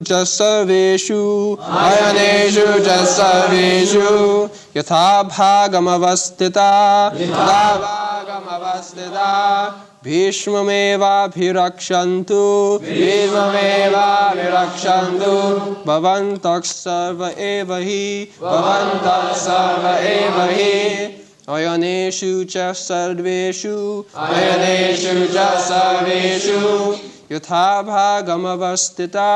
च सर्वेषु अयनेषु च सर्वेषु यथा भागमवस्थिता भीष्ममेवाभिरक्षन्तु भवन्तः सर्व एव हि अयनेषु च सर्वेषु यथा भागमवस्थिता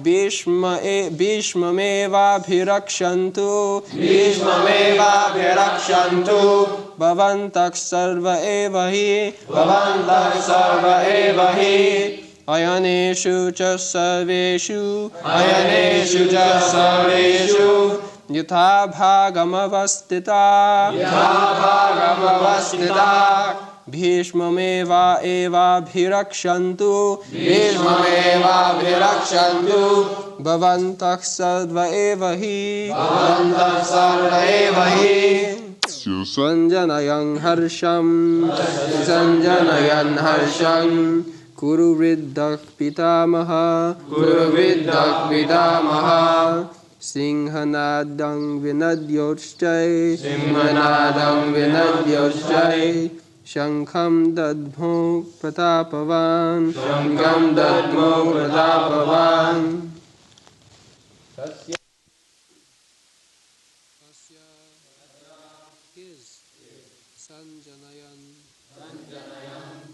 भीष्ममेवाभिरक्षन्तु भवन्तः सर्व एव हि अयनेषु च सर्वेषु यथा भागमवस्थिता भीष्ममेवाभिरक्षन्तु भवन्तः सर्व एव हि सञ्जनयन् हर्षं कुरु वृद्धः पितामहः सिंहनादं विनद्योच्चै शङ्खं दद्मो प्रतापवान्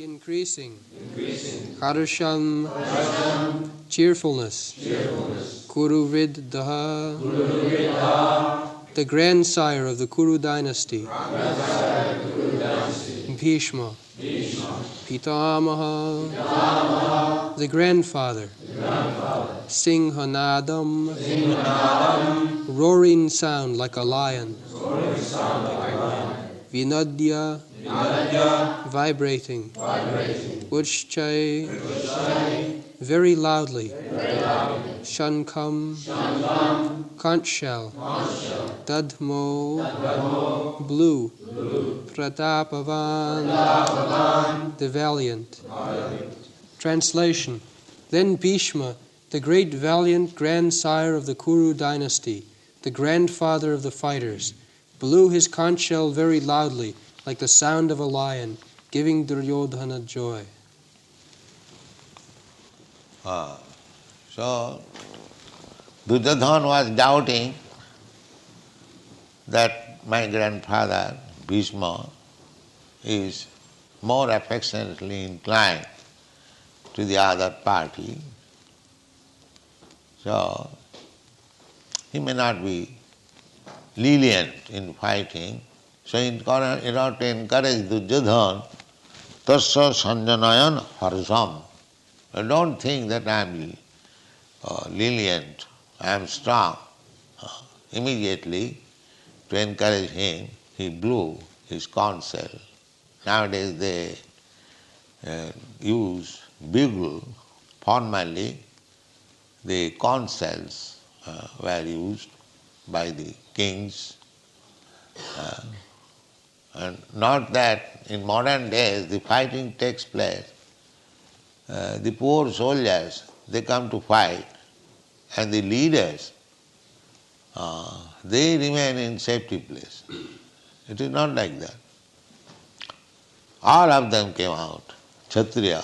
increasing harsham cheerfulness Kuruvriddha, the grandsire of the Kuru dynasty, Bhishma, Pitamaha, the grandfather, Singhanadam, roaring sound like a lion, Vinadya, vibrating, Uchchai, very loudly, Shankam, conch shell, Dadmo, blue, Pratapavan, the valiant. Translation. Then Bhishma, the great valiant grandsire of the Kuru dynasty, the grandfather of the fighters, blew his conch shell very loudly, like the sound of a lion, giving Duryodhana joy. So, Duryodhana was doubting that my grandfather, Bhishma, is more affectionately inclined to the other party. So, he may not be lenient in fighting. So, in order to encourage Duryodhana, tasya sanjanayan harsham. Don't think that I am lenient, I am strong. Immediately, to encourage him, he blew his conch shell. Nowadays they use bugle. Formerly, the conch shells were used by the kings. And not that in modern days the fighting takes place. The poor soldiers, they come to fight, and the leaders, they remain in safety place. It is not like that. All of them came out. Kshatriya,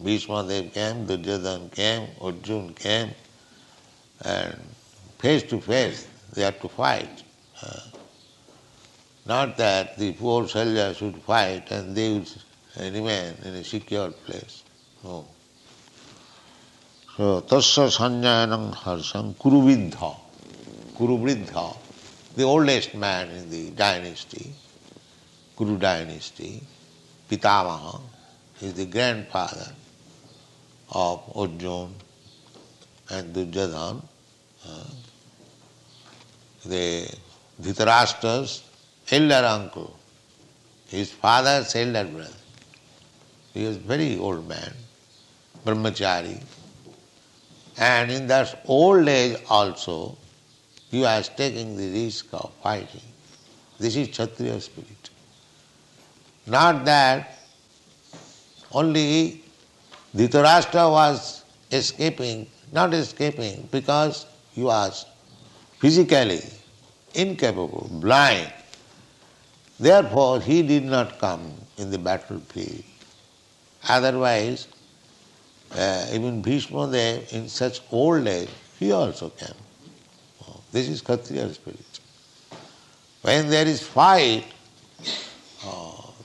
Bhishma Dev came, Duryodhana came, Arjuna came, and face to face they had to fight. Not that the poor soldiers should fight and they would remain in a secure place. No. So, tasya sanjayanam harsham Kuruvriddha, the oldest man in the dynasty, Kuru dynasty, Pitamaha, is the grandfather of Arjuna and Duryodhana. The Dhritarashtra's elder uncle, his father's elder brother. He was a very old man, brahmachari, and in that old age also he was taking the risk of fighting. This is Kshatriya spirit. Not that only Dhritarashtra was escaping, not escaping, because he was physically incapable, blind. Therefore, he did not come in the battlefield. Otherwise, even Bhishma there, in such old age, he also came. This is Kshatriya spirit. When there is fight,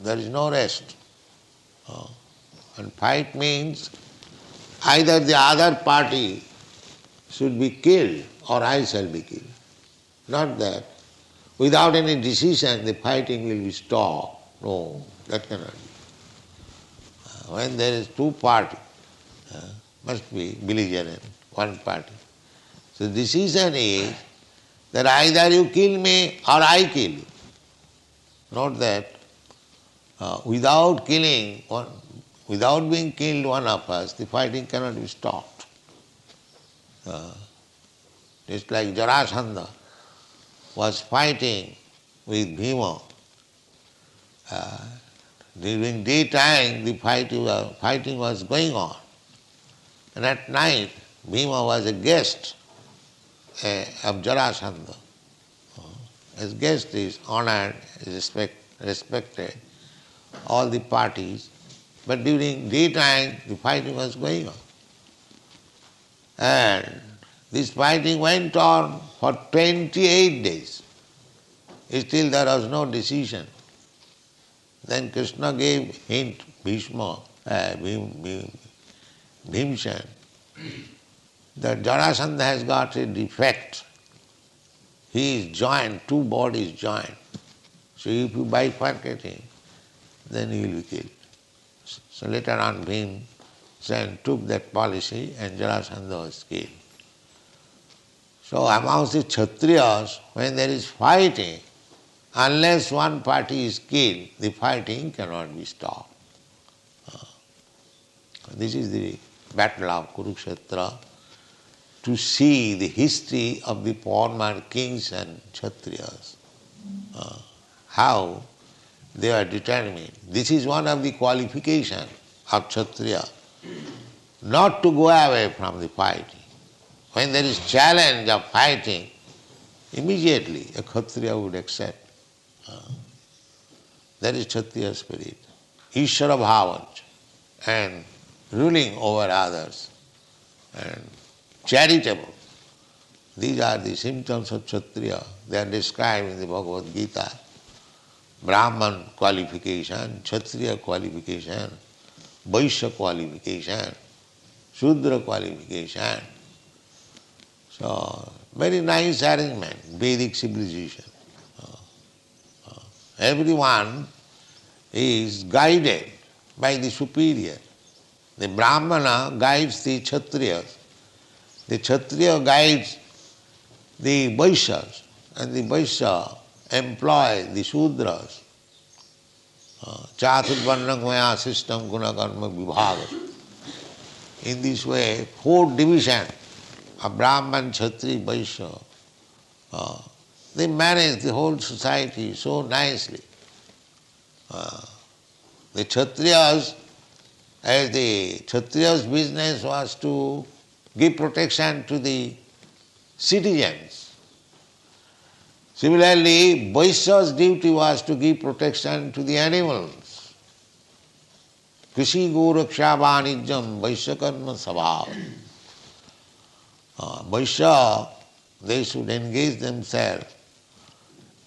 there is no rest. And fight means either the other party should be killed or I shall be killed. Not that without any decision the fighting will be stopped. No, that cannot be. When there is two parties, must be belligerent, one party. So the decision is that either you kill me or I kill you. Not that without killing one, without being killed one of us, the fighting cannot be stopped. Just like Jarasandha was fighting with Bhima. During daytime the fighting was going on. And at night Bhima was a guest of Jarasandha. As guest is honored, respected, all the parties. But during daytime the fighting was going on. And this fighting went on for 28 days. Still there was no decision. Then Krishna gave hint, Bhimsen, that Jarasandha has got a defect. He is joined, two bodies joined. So if you bifurcate him, then he will be killed. So later on Bhimsen took that policy and Jarasandha was killed. So amongst the Kshatriyas, when there is fighting, unless one party is killed, the fighting cannot be stopped. This is the battle of Kurukshetra, to see the history of the former kings and Kshatriyas, how they are determined. This is one of the qualifications of Kshatriya, not to go away from the fighting. When there is challenge of fighting, immediately a Kshatriya would accept. That is Kshatriya spirit. Ishvara bhavancha, and ruling over others, and charitable. These are the symptoms of Kshatriya. They are described in the Bhagavad Gita. Brahman qualification, Kshatriya qualification, Vaishya qualification, Shudra qualification. So, very nice arrangement, Vedic civilization. Everyone is guided by the superior. The Brahmana guides the Kshatriyas. The Kshatriya guides the Vaishyas, and the Vaishya employ the Shudras. Chaturvarnamaya system guna karma vibhaga. In this way, 4 divisions of Brahman, Kshatri, Vaishya, they manage the whole society so nicely. The Kshatriyas, as the Kshatriyas' business was to give protection to the citizens. Similarly, Vaishya's duty was to give protection to the animals. Krishi Goraksha Vanijam Vaishya Karma Sabhav. Vaishya, they should engage themselves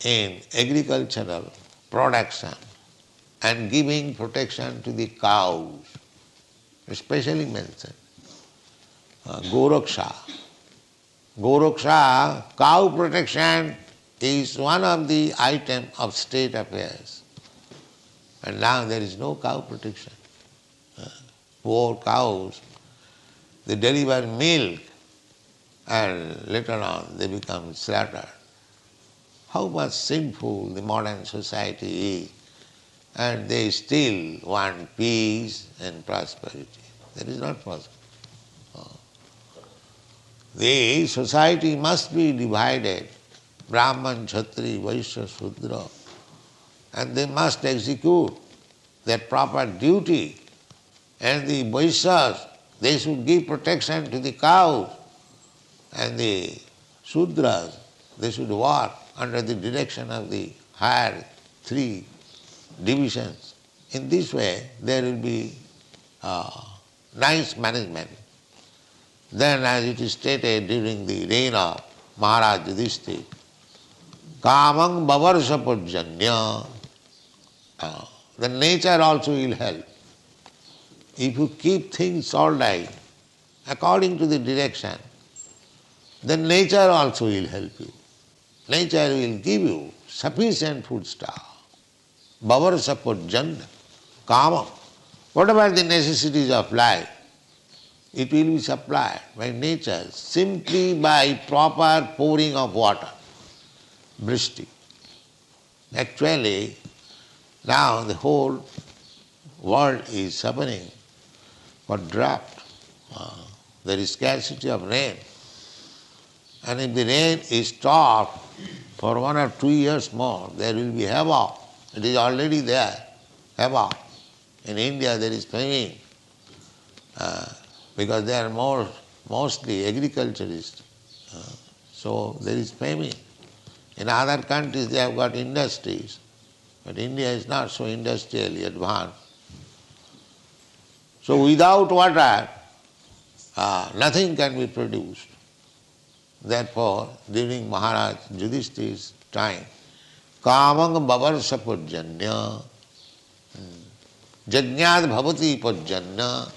in agricultural production and giving protection to the cows, especially mentioned. Goraksha. Goraksha, cow protection, is one of the items of state affairs. And now there is no cow protection. Poor cows, they deliver milk and later on they become slaughtered. How much sinful the modern society is, and they still want peace and prosperity. That is not possible. The society must be divided, Brahman, Kshatri, Vaishya, Shudra, and they must execute their proper duty And the Vaishyas, they should give protection to the cows. And the Sudras, they should work under the direction of the higher three divisions. In this way, there will be nice management. Then, as it is stated during the reign of Maharaj Yudhishthira, Kamang Bavarsha Purjanya, the nature also will help. If you keep things all right, according to the direction, then nature also will help you. Nature will give you sufficient foodstuff. Bavarsha Purjanya, Kamam, whatever the necessities of life, it will be supplied by nature simply by proper pouring of water, vrishti. Actually, now the whole world is suffering for drought. There is scarcity of rain. And if the rain is stopped for 1 or 2 years more, there will be havoc. It is already there, havoc. In India there is famine, because they are mostly agriculturists. So there is famine. In other countries they have got industries, but India is not so industrially advanced. So without water, nothing can be produced. Therefore, during Maharaj Yudhishthira's time, Kamang Bavarsha Purjanya, Jajñād Bhavati Purjanya.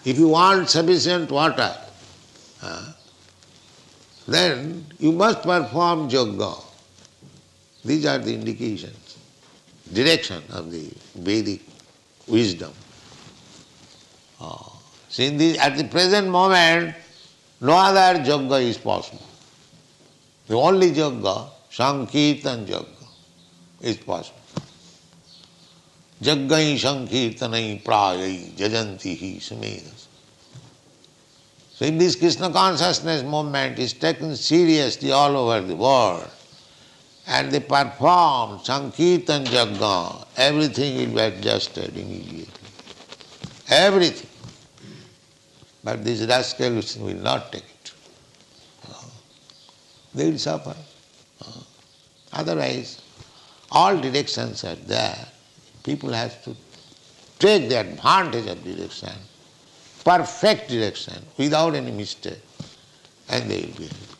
If you want sufficient water, then you must perform yoga. These are the indications, direction of the Vedic wisdom. So at the present moment, no other yoga is possible. The only yoga, Sankirtan yoga, is possible. Jaggai Sankirtanai Prayai Jajantihi Samedas. So if this Krishna consciousness movement is taken seriously all over the world, and they perform Sankirtan yoga, everything will be adjusted immediately. Everything. But these rascals will not take it. They will suffer. Otherwise, all directions are there. People have to take the advantage of direction, perfect direction, without any mistake, and they will be happy.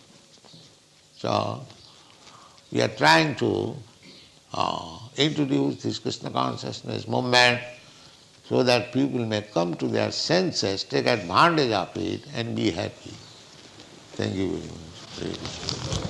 So, we are trying to introduce this Krishna consciousness movement so that people may come to their senses, take advantage of it, and be happy. Thank you very much.